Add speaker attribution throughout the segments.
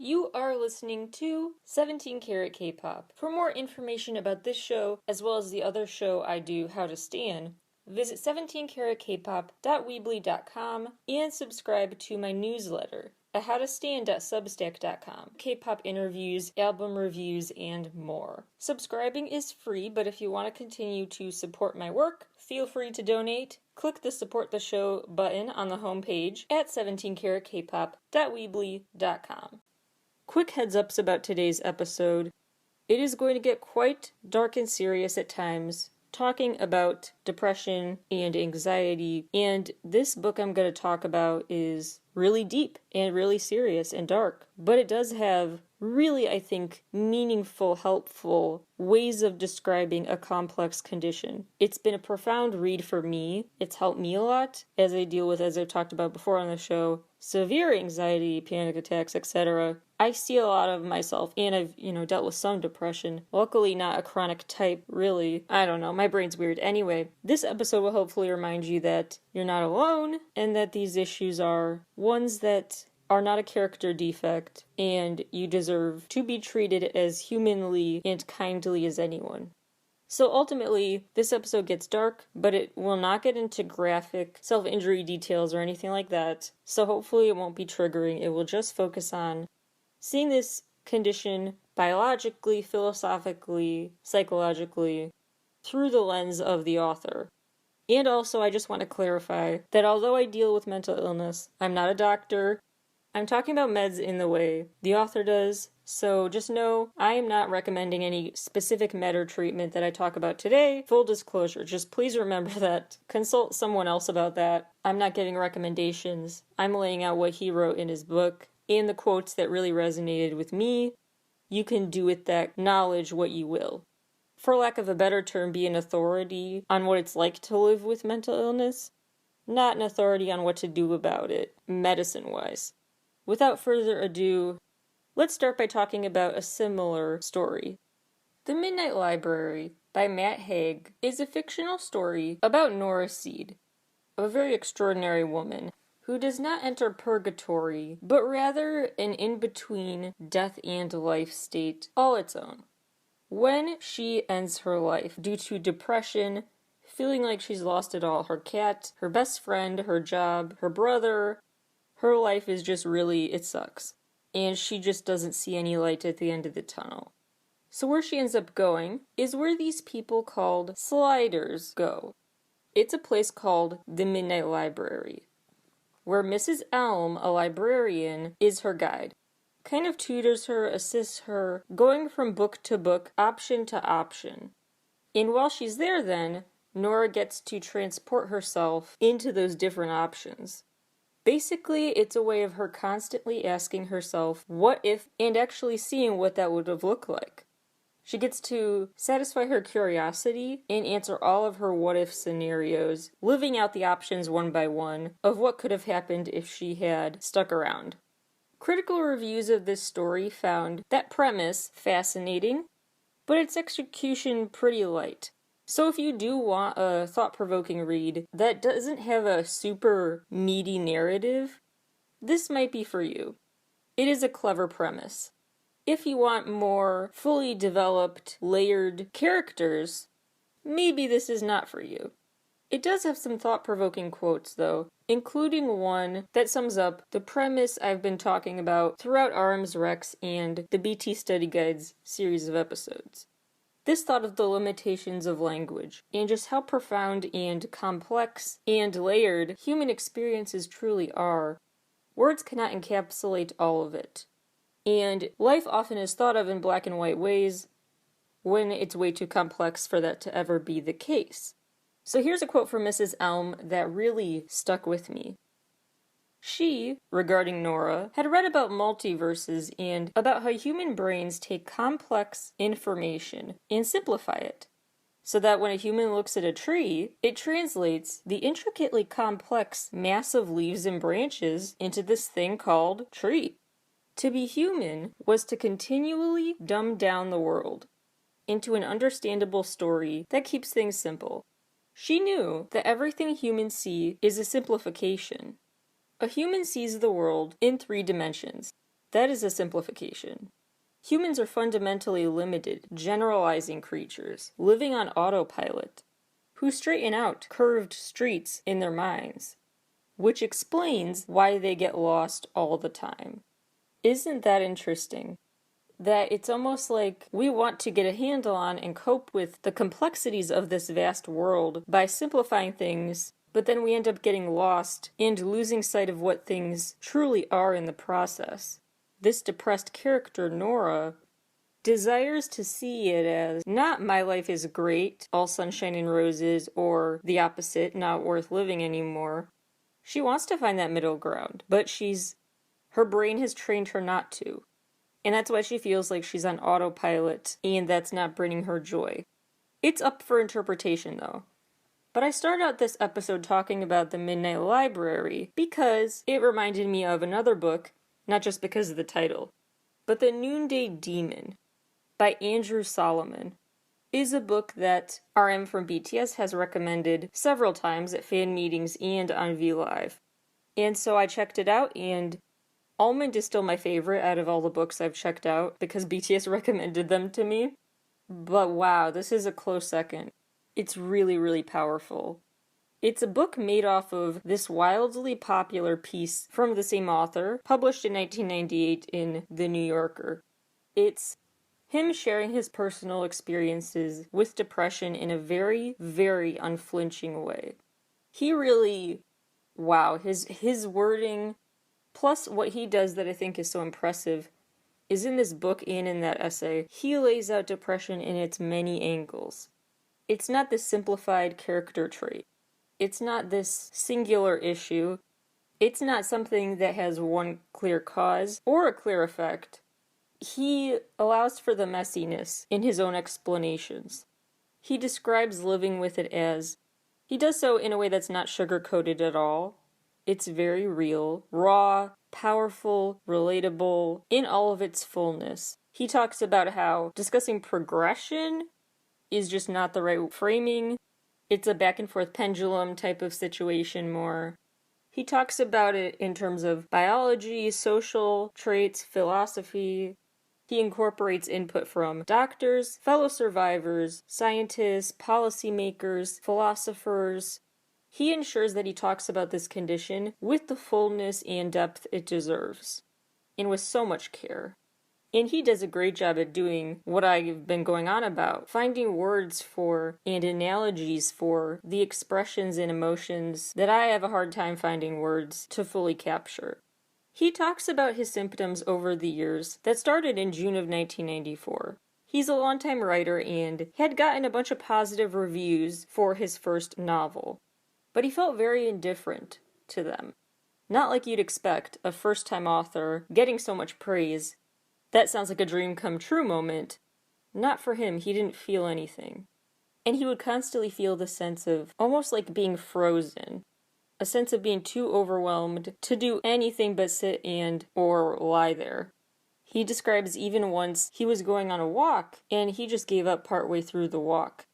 Speaker 1: You are listening to 17 Carat K-Pop. For more information about this show, as well as the other show I do, How to Stan, visit 17caratkpop.weebly.com and subscribe to my newsletter at howtostan.substack.com. K-pop interviews, album reviews, and more. Subscribing is free, but if you want to continue to support my work, feel free to donate. Click the Support the Show button on the homepage at 17caratkpop.weebly.com. Quick heads ups about today's episode. It is going to get quite dark and serious at times, talking about depression and anxiety, and this book I'm going to talk about is really deep and really serious and dark, but it does have really, I think, meaningful, helpful ways of describing a complex condition. It's been a profound read for me. It's helped me a lot as I deal with, as I've talked about before on the show, severe anxiety, panic attacks, etc. I see a lot of myself, and I've, dealt with some depression. Luckily not a chronic type, really. I don't know, my brain's weird. Anyway, this episode will hopefully remind you that you're not alone, and that these issues are ones that are not a character defect, and you deserve to be treated as humanly and kindly as anyone. So ultimately, this episode gets dark, but it will not get into graphic self-injury details or anything like that, so hopefully it won't be triggering. It will just focus on seeing this condition biologically, philosophically, psychologically, through the lens of the author. And also, I just want to clarify that although I deal with mental illness, I'm not a doctor. I'm talking about meds in the way the author does, so just know I am not recommending any specific med or treatment that I talk about today. Full disclosure, just please remember that. Consult someone else about that. I'm not giving recommendations. I'm laying out what he wrote in his book and the quotes that really resonated with me. You can do with that knowledge what you will. For lack of a better term, be an authority on what it's like to live with mental illness, not an authority on what to do about it, medicine-wise. Without further ado, let's start by talking about a similar story. The Midnight Library by Matt Haig is a fictional story about Nora Seed, a very extraordinary woman who does not enter purgatory, but rather an in-between death and life state all its own. When she ends her life due to depression, feeling like she's lost it all, her cat, her best friend, her job, her brother, her life is just really, it sucks. And she just doesn't see any light at the end of the tunnel. So where she ends up going is where these people called Sliders go. It's a place called the Midnight Library, where Mrs. Elm, a librarian, is her guide. Kind of tutors her, assists her, going from book to book, option to option. And while she's there then, Nora gets to transport herself into those different options. Basically, it's a way of her constantly asking herself, what if, and actually seeing what that would have looked like. She gets to satisfy her curiosity and answer all of her what-if scenarios, living out the options one by one of what could have happened if she had stuck around. Critical reviews of this story found that premise fascinating, but its execution pretty light. So if you do want a thought-provoking read that doesn't have a super meaty narrative, this might be for you. It is a clever premise. If you want more fully developed, layered characters, maybe this is not for you. It does have some thought-provoking quotes, though, including one that sums up the premise I've been talking about throughout RM's Rex and the BT Study Guides series of episodes. This thought of the limitations of language, and just how profound and complex and layered human experiences truly are. Words cannot encapsulate all of it. And life often is thought of in black and white ways, when it's way too complex for that to ever be the case. So here's a quote from Mrs. Elm that really stuck with me. She, regarding Nora, had read about multiverses and about how human brains take complex information and simplify it, so that when a human looks at a tree, it translates the intricately complex mass of leaves and branches into this thing called tree. To be human was to continually dumb down the world into an understandable story that keeps things simple. She knew that everything humans see is a simplification. A human sees the world in 3 dimensions. That is a simplification. Humans are fundamentally limited, generalizing creatures, living on autopilot, who straighten out curved streets in their minds, which explains why they get lost all the time. Isn't that interesting? That it's almost like we want to get a handle on and cope with the complexities of this vast world by simplifying things, but then we end up getting lost and losing sight of what things truly are in the process. This depressed character, Nora, desires to see it as not my life is great, all sunshine and roses, or the opposite, not worth living anymore. She wants to find that middle ground, but her brain has trained her not to. And that's why she feels like she's on autopilot, and that's not bringing her joy. It's up for interpretation, though. But I start out this episode talking about the Midnight Library because it reminded me of another book, not just because of the title, but The Noonday Demon by Andrew Solomon is a book that RM from BTS has recommended several times at fan meetings and on VLive. And so I checked it out, and Almond is still my favorite out of all the books I've checked out because BTS recommended them to me. But wow, this is a close second. It's really, really powerful. It's a book made off of this wildly popular piece from the same author, published in 1998 in The New Yorker. It's him sharing his personal experiences with depression in a very, very unflinching way. He really, wow, his wording, plus what he does that I think is so impressive, is in this book and in that essay, he lays out depression in its many angles. It's not this simplified character trait. It's not this singular issue. It's not something that has one clear cause or a clear effect. He allows for the messiness in his own explanations. He describes living with it as, he does so in a way that's not sugar-coated at all. It's very real, raw, powerful, relatable, in all of its fullness. He talks about how discussing progression is just not the right framing. It's a back and forth pendulum type of situation more. He talks about it in terms of biology, social traits, philosophy. He incorporates input from doctors, fellow survivors, scientists, policymakers, philosophers. He ensures that he talks about this condition with the fullness and depth it deserves, and with so much care. And he does a great job at doing what I've been going on about, finding words for and analogies for the expressions and emotions that I have a hard time finding words to fully capture. He talks about his symptoms over the years that started in June of 1994. He's a longtime writer and had gotten a bunch of positive reviews for his first novel, but he felt very indifferent to them. Not like you'd expect a first-time author getting so much praise. That sounds like a dream come true moment. Not for him, he didn't feel anything. And he would constantly feel the sense of almost like being frozen. A sense of being too overwhelmed to do anything but sit and or lie there. He describes even once he was going on a walk and he just gave up partway through the walk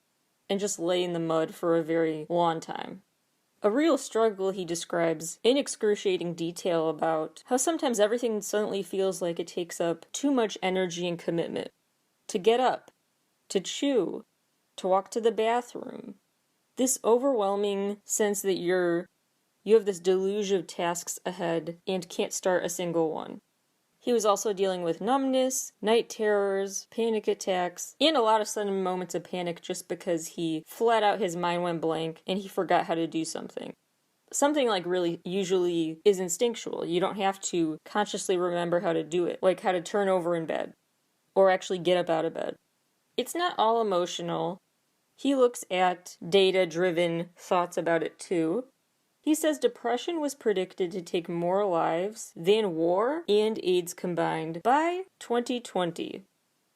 Speaker 1: and just lay in the mud for a very long time. A real struggle he describes in excruciating detail about how sometimes everything suddenly feels like it takes up too much energy and commitment. To get up, to chew, to walk to the bathroom. This overwhelming sense that you have this deluge of tasks ahead and can't start a single one. He was also dealing with numbness, night terrors, panic attacks, and a lot of sudden moments of panic just because flat out his mind went blank and he forgot how to do something. Something like really usually is instinctual. You don't have to consciously remember how to do it, like how to turn over in bed, or actually get up out of bed. It's not all emotional. He looks at data-driven thoughts about it too. He says depression was predicted to take more lives than war and AIDS combined by 2020.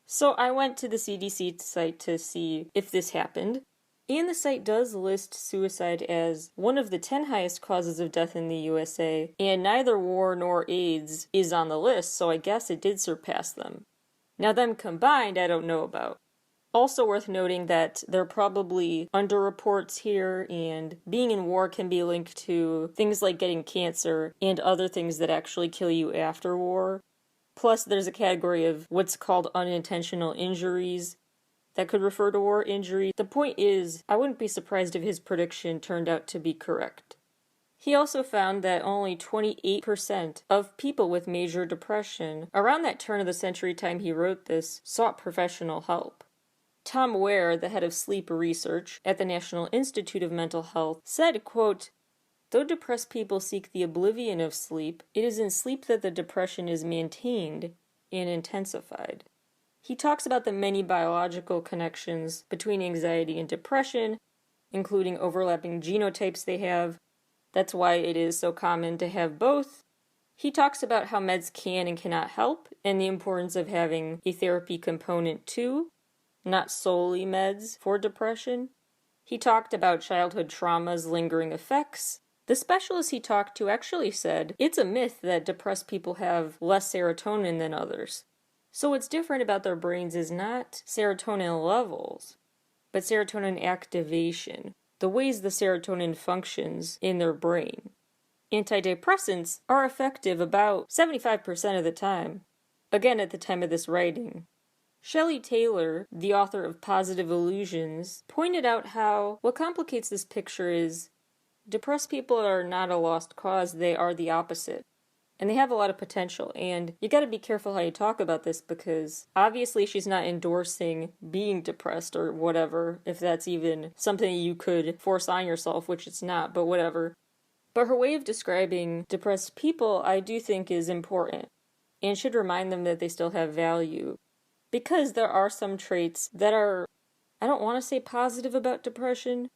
Speaker 1: So I went to the CDC site to see if this happened. And the site does list suicide as one of the 10 highest causes of death in the USA, and neither war nor AIDS is on the list, so I guess it did surpass them. Now them combined, I don't know about. Also worth noting that there are probably underreports here, and being in war can be linked to things like getting cancer and other things that actually kill you after war. Plus, there's a category of what's called unintentional injuries that could refer to war injury. The point is, I wouldn't be surprised if his prediction turned out to be correct. He also found that only 28% of people with major depression, around that turn of the century time he wrote this, sought professional help. Tom Ware, the head of sleep research at the National Institute of Mental Health, said, quote, "Though depressed people seek the oblivion of sleep, it is in sleep that the depression is maintained and intensified." He talks about the many biological connections between anxiety and depression, including overlapping genotypes they have. That's why it is so common to have both. He talks about how meds can and cannot help, and the importance of having a therapy component too, not solely meds for depression. He talked about childhood trauma's lingering effects. The specialist he talked to actually said it's a myth that depressed people have less serotonin than others. So what's different about their brains is not serotonin levels, but serotonin activation, the ways the serotonin functions in their brain. Antidepressants are effective about 75% of the time, again at the time of this writing. Shelley Taylor, the author of Positive Illusions, pointed out how what complicates this picture is depressed people are not a lost cause, they are the opposite. And they have a lot of potential, and you gotta be careful how you talk about this because obviously she's not endorsing being depressed or whatever, if that's even something you could force on yourself, which it's not, but whatever. But her way of describing depressed people I do think is important, and should remind them that they still have value. Because there are some traits that are, I don't want to say positive about depression,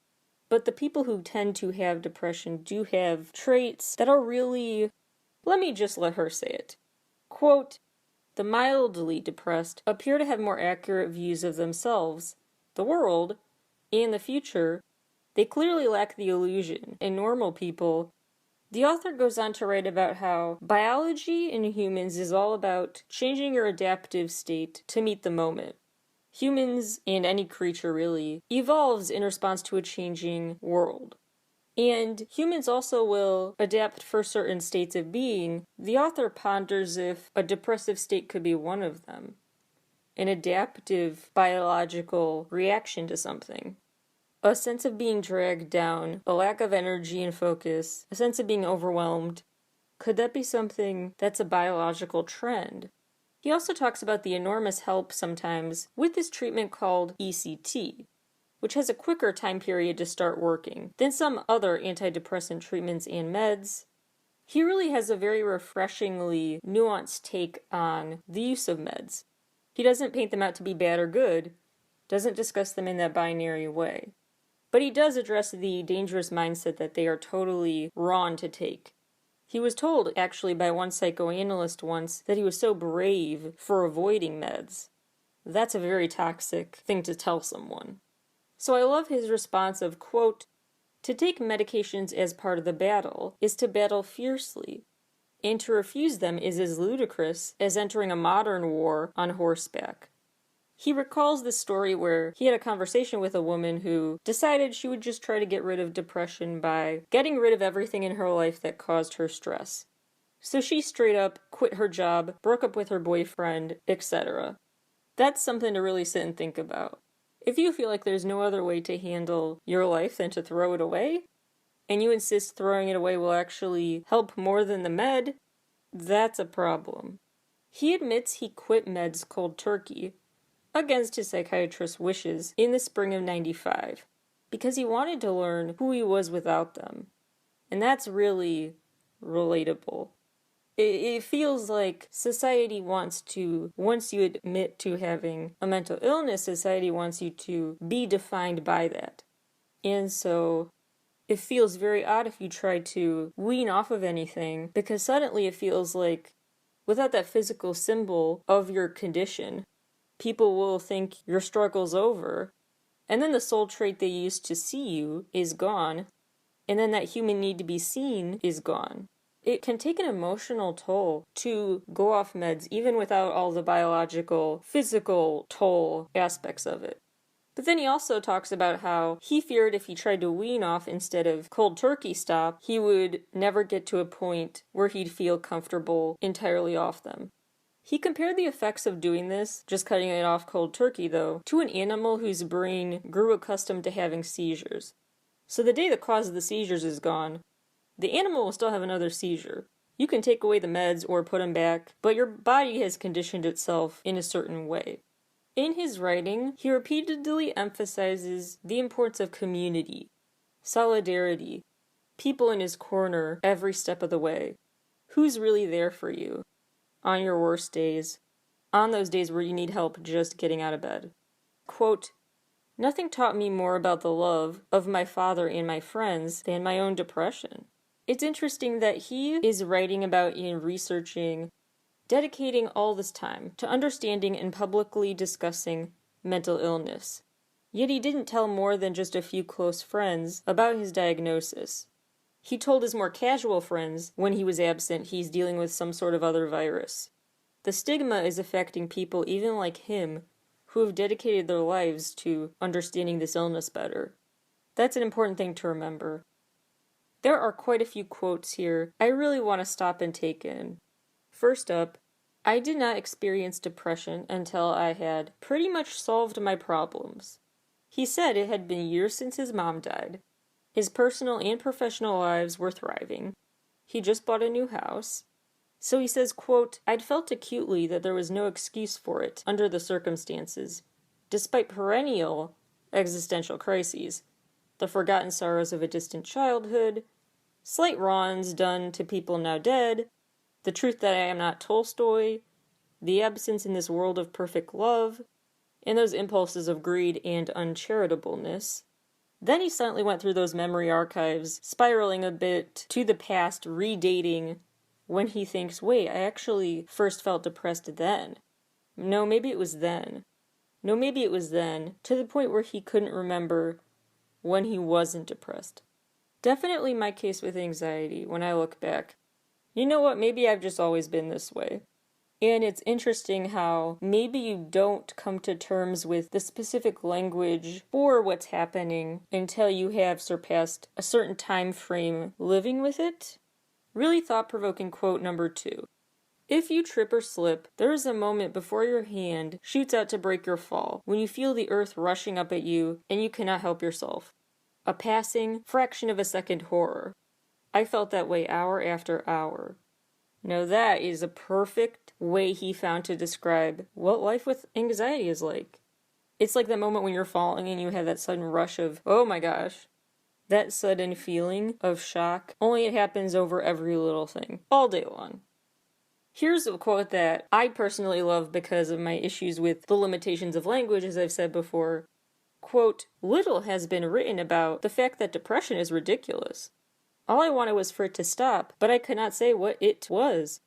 Speaker 1: but the people who tend to have depression do have traits that are really, let me just let her say it. Quote, "The mildly depressed appear to have more accurate views of themselves, the world, and the future. They clearly lack the illusion. In normal people," the author goes on to write about how biology in humans is all about changing your adaptive state to meet the moment. Humans, and any creature really, evolves in response to a changing world. And humans also will adapt for certain states of being. The author ponders if a depressive state could be one of them. An adaptive biological reaction to something. A sense of being dragged down, a lack of energy and focus, a sense of being overwhelmed. Could that be something that's a biological trend? He also talks about the enormous help sometimes with this treatment called ECT, which has a quicker time period to start working than some other antidepressant treatments and meds. He really has a very refreshingly nuanced take on the use of meds. He doesn't paint them out to be bad or good, doesn't discuss them in that binary way. But he does address the dangerous mindset that they are totally wrong to take. He was told, actually, by one psychoanalyst once that he was so brave for avoiding meds. That's a very toxic thing to tell someone. So I love his response of, quote, "To take medications as part of the battle is to battle fiercely, and to refuse them is as ludicrous as entering a modern war on horseback." He recalls this story where he had a conversation with a woman who decided she would just try to get rid of depression by getting rid of everything in her life that caused her stress. So she straight up quit her job, broke up with her boyfriend, etc. That's something to really sit and think about. If you feel like there's no other way to handle your life than to throw it away, and you insist throwing it away will actually help more than the med, that's a problem. He admits he quit meds cold turkey, against his psychiatrist's wishes, in the spring of '95, because he wanted to learn who he was without them. And that's really relatable. It feels like society wants to, once you admit to having a mental illness, society wants you to be defined by that. And so it feels very odd if you try to wean off of anything, because suddenly it feels like without that physical symbol of your condition, people will think your struggle's over, and then the sole trait they used to see you is gone, and then that human need to be seen is gone. It can take an emotional toll to go off meds, even without all the biological, physical toll aspects of it. But then he also talks about how he feared if he tried to wean off instead of cold turkey stop, he would never get to a point where he'd feel comfortable entirely off them. He compared the effects of doing this, just cutting it off cold turkey though, to an animal whose brain grew accustomed to having seizures. So the day the cause of the seizures is gone, the animal will still have another seizure. You can take away the meds or put them back, but your body has conditioned itself in a certain way. In his writing, he repeatedly emphasizes the importance of community, solidarity, people in his corner every step of the way. Who's really there for you? On your worst days, on those days where you need help just getting out of bed. Quote, "Nothing taught me more about the love of my father and my friends than my own depression." It's interesting that he is writing about and researching, dedicating all this time to understanding and publicly discussing mental illness. Yet he didn't tell more than just a few close friends about his diagnosis. He told his more casual friends when he was absent he's dealing with some sort of other virus. The stigma is affecting people even like him who have dedicated their lives to understanding this illness better. That's an important thing to remember. There are quite a few quotes here I really want to stop and take in. First up, I did not experience depression until I had pretty much solved my problems. He said it had been years since his mom died. His personal and professional lives were thriving. He just bought a new house. So he says, quote, "I'd felt acutely that there was no excuse for it under the circumstances, despite perennial existential crises, the forgotten sorrows of a distant childhood, slight wrongs done to people now dead, the truth that I am not Tolstoy, the absence in this world of perfect love, and those impulses of greed and uncharitableness." Then he suddenly went through those memory archives, spiraling a bit to the past, redating when he thinks, wait, I actually first felt depressed then. No, maybe it was then. No, maybe it was then, to the point where he couldn't remember when he wasn't depressed. Definitely my case with anxiety when I look back. You know what, maybe I've just always been this way. And it's interesting how maybe you don't come to terms with the specific language for what's happening until you have surpassed a certain time frame living with it. Really thought-provoking quote number 2. If you trip or slip, there is a moment before your hand shoots out to break your fall, when you feel the earth rushing up at you and you cannot help yourself. A passing, fraction of a second horror. I felt that way hour after hour. Now that is a perfect way he found to describe what life with anxiety is like. It's like that moment when you're falling and you have that sudden rush of, oh my gosh. That sudden feeling of shock, only it happens over every little thing, all day long. Here's a quote that I personally love because of my issues with the limitations of language, as I've said before. Quote, "Little has been written about the fact that depression is ridiculous. All I wanted was for it to stop, but I could not say what it was.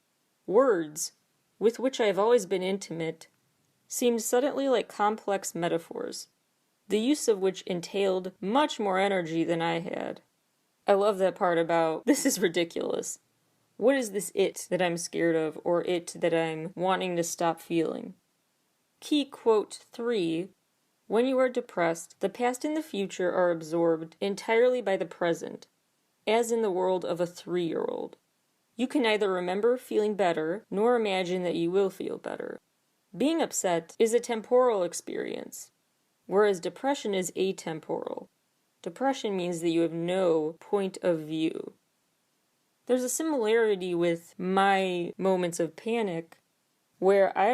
Speaker 1: Words, with which I have always been intimate, seemed suddenly like complex metaphors, the use of which entailed much more energy than I had." I love that part about, this is ridiculous. What is this it that I'm scared of, or it that I'm wanting to stop feeling? Key quote 3, "When you are depressed, the past and the future are absorbed entirely by the present, as in the world of a 3-year-old. You can neither remember feeling better, nor imagine that you will feel better. Being upset is a temporal experience, whereas depression is atemporal. Depression means that you have no point of view." There's a similarity with my moments of panic, where I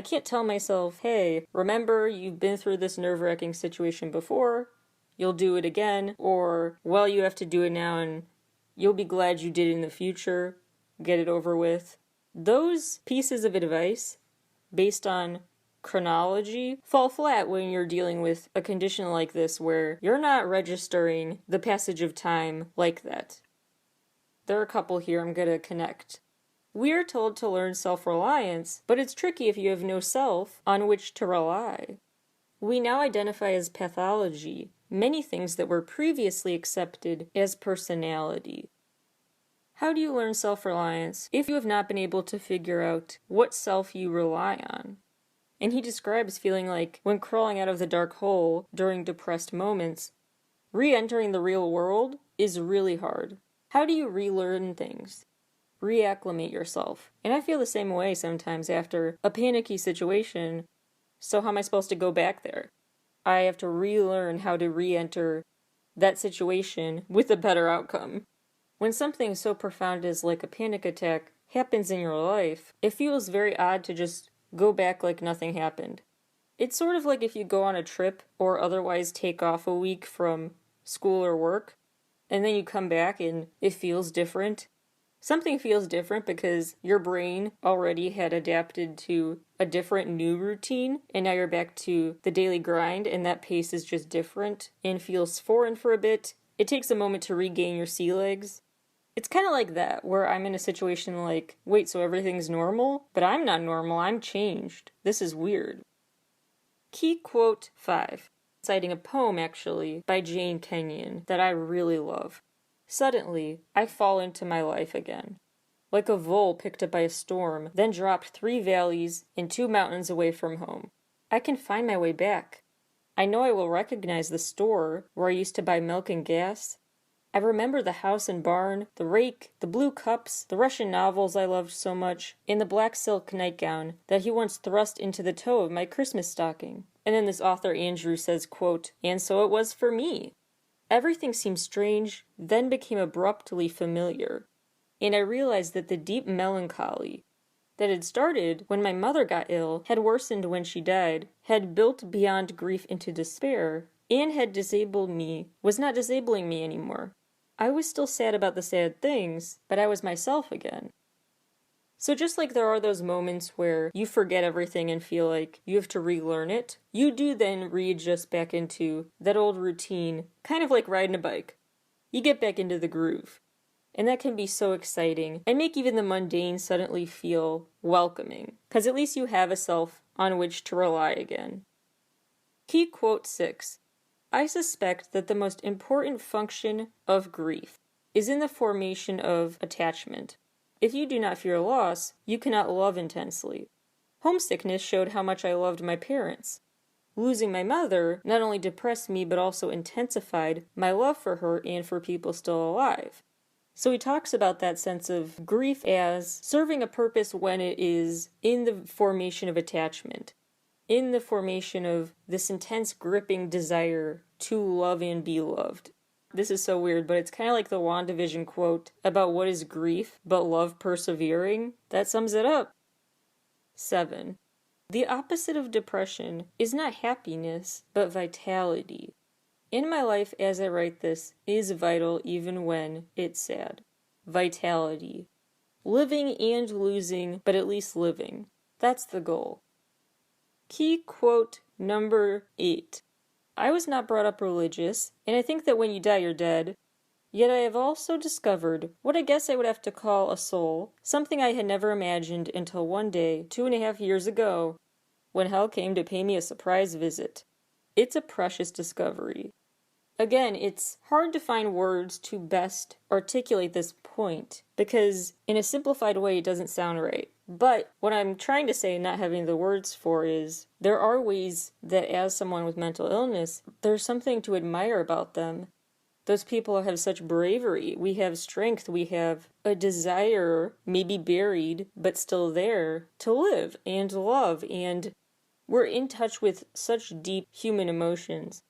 Speaker 1: can't tell myself, hey, remember you've been through this nerve-wracking situation before, you'll do it again, or, well, you have to do it now and you'll be glad you did it in the future, get it over with. Those pieces of advice, based on chronology, fall flat when you're dealing with a condition like this where you're not registering the passage of time like that. There are a couple here I'm going to connect. We are told to learn self-reliance, but it's tricky if you have no self on which to rely. We now identify as pathology many things that were previously accepted as personality. How do you learn self-reliance if you have not been able to figure out what self you rely on? And he describes feeling like when crawling out of the dark hole during depressed moments, re-entering the real world is really hard. How do you relearn things? reacclimate yourself. And I feel the same way sometimes after a panicky situation. So how am I supposed to go back there? I have to relearn how to re-enter that situation with a better outcome. When something so profound as like a panic attack happens in your life, it feels very odd to just go back like nothing happened. It's sort of like if you go on a trip or otherwise take off a week from school or work, and then you come back and it feels different. Something feels different because your brain already had adapted to a different new routine, and now you're back to the daily grind, and that pace is just different and feels foreign for a bit. It takes a moment to regain your sea legs. It's kind of like that, where I'm in a situation like, wait, so everything's normal? But I'm not normal, I'm changed. This is weird. Key quote 5, citing a poem actually by Jane Kenyon that I really love. Suddenly, I fall into my life again. Like a vole picked up by a storm, then dropped 3 valleys and 2 mountains away from home. I can find my way back. I know I will recognize the store where I used to buy milk and gas. I remember the house and barn, the rake, the blue cups, the Russian novels I loved so much, and the black silk nightgown that he once thrust into the toe of my Christmas stocking. And then this author Andrew says, quote, "And so it was for me. Everything seemed strange, then became abruptly familiar. And I realized that the deep melancholy that had started when my mother got ill, had worsened when she died, had built beyond grief into despair, and was not disabling me anymore. I was still sad about the sad things, but I was myself again." So just like there are those moments where you forget everything and feel like you have to relearn it, you do then readjust back into that old routine, kind of like riding a bike. You get back into the groove. And that can be so exciting and make even the mundane suddenly feel welcoming, because at least you have a self on which to rely again. Key quote 6. I suspect that the most important function of grief is in the formation of attachment. If you do not fear loss, you cannot love intensely. Homesickness showed how much I loved my parents. Losing my mother not only depressed me but also intensified my love for her and for people still alive. So he talks about that sense of grief as serving a purpose when it is in the formation of attachment, in the formation of this intense gripping desire to love and be loved. This is so weird, but it's kind of like the WandaVision quote about what is grief but love persevering. That sums it up. 7. The opposite of depression is not happiness, but vitality. In my life as I write this is vital even when it's sad. Vitality. Living and losing, but at least living. That's the goal. Key quote number 8. I was not brought up religious, and I think that when you die, you're dead. Yet I have also discovered what I guess I would have to call a soul, something I had never imagined until one day, 2.5 years ago, when hell came to pay me a surprise visit. It's a precious discovery. Again, it's hard to find words to best articulate this point, because in a simplified way it doesn't sound right. But what I'm trying to say, not having the words for, is there are ways that as someone with mental illness, there's something to admire about them. Those people have such bravery. We have strength. We have a desire, maybe buried, but still there, to live and love. And we're in touch with such deep human emotions.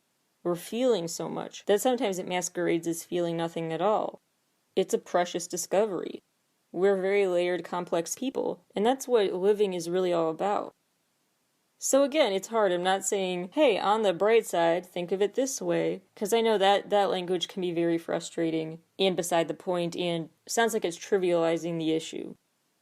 Speaker 1: We're feeling so much that sometimes it masquerades as feeling nothing at all. It's a precious discovery. We're very layered, complex people, and that's what living is really all about. So again, it's hard. I'm not saying, hey, on the bright side, think of it this way, because I know that language can be very frustrating and beside the point, and sounds like it's trivializing the issue.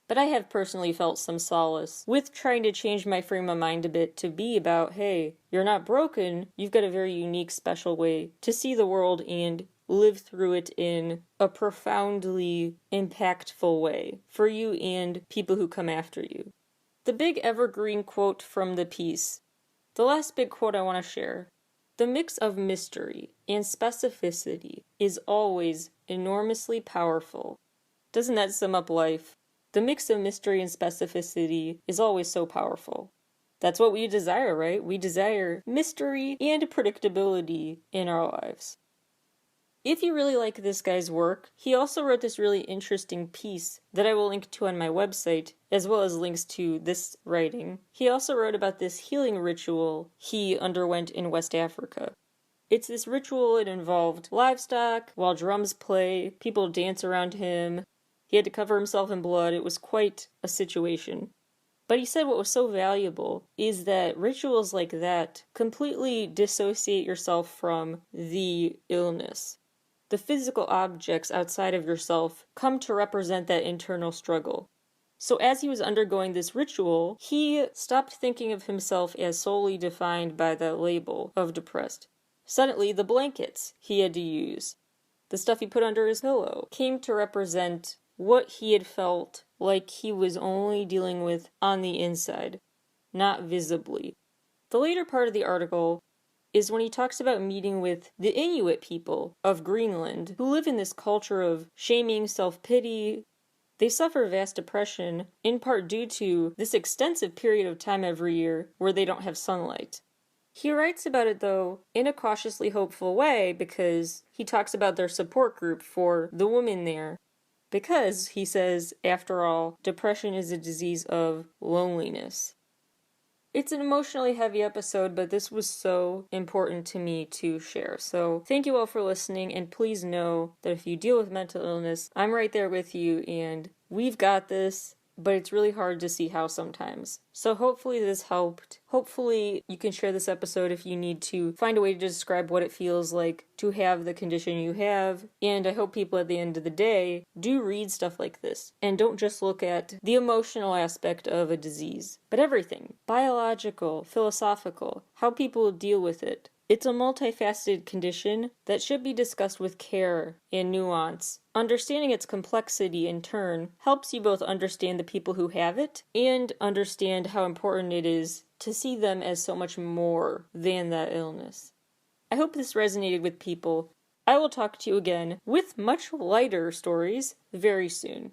Speaker 1: But I have personally felt some solace with trying to change my frame of mind a bit to be about, hey, you're not broken, you've got a very unique, special way to see the world and live through it in a profoundly impactful way for you and people who come after you. The big evergreen quote from the piece. The last big quote I want to share. The mix of mystery and specificity is always enormously powerful. Doesn't that sum up life? The mix of mystery and specificity is always so powerful. That's what we desire, right? We desire mystery and predictability in our lives. If you really like this guy's work, he also wrote this really interesting piece that I will link to on my website, as well as links to this writing. He also wrote about this healing ritual he underwent in West Africa. It's this ritual, it involved livestock, while drums play, people dance around him. He had to cover himself in blood. It was quite a situation. But he said what was so valuable is that rituals like that completely dissociate yourself from the illness. The physical objects outside of yourself come to represent that internal struggle. So as he was undergoing this ritual, he stopped thinking of himself as solely defined by the label of depressed. Suddenly, the blankets he had to use, the stuff he put under his pillow, came to represent what he had felt like he was only dealing with on the inside, not visibly. The later part of the article is when he talks about meeting with the Inuit people of Greenland, who live in this culture of shaming, self-pity. They suffer vast depression, in part due to this extensive period of time every year where they don't have sunlight. He writes about it, though, in a cautiously hopeful way because he talks about their support group for the women there. Because, he says, after all, depression is a disease of loneliness. It's an emotionally heavy episode, but this was so important to me to share. So thank you all for listening, and please know that if you deal with mental illness, I'm right there with you, and we've got this, but it's really hard to see how sometimes. So hopefully this helped. Hopefully you can share this episode if you need to find a way to describe what it feels like to have the condition you have. And I hope people at the end of the day do read stuff like this and don't just look at the emotional aspect of a disease, but everything. Biological, philosophical, how people deal with it. It's a multifaceted condition that should be discussed with care and nuance. Understanding its complexity, in turn, helps you both understand the people who have it and understand how important it is to see them as so much more than that illness. I hope this resonated with people. I will talk to you again with much lighter stories very soon.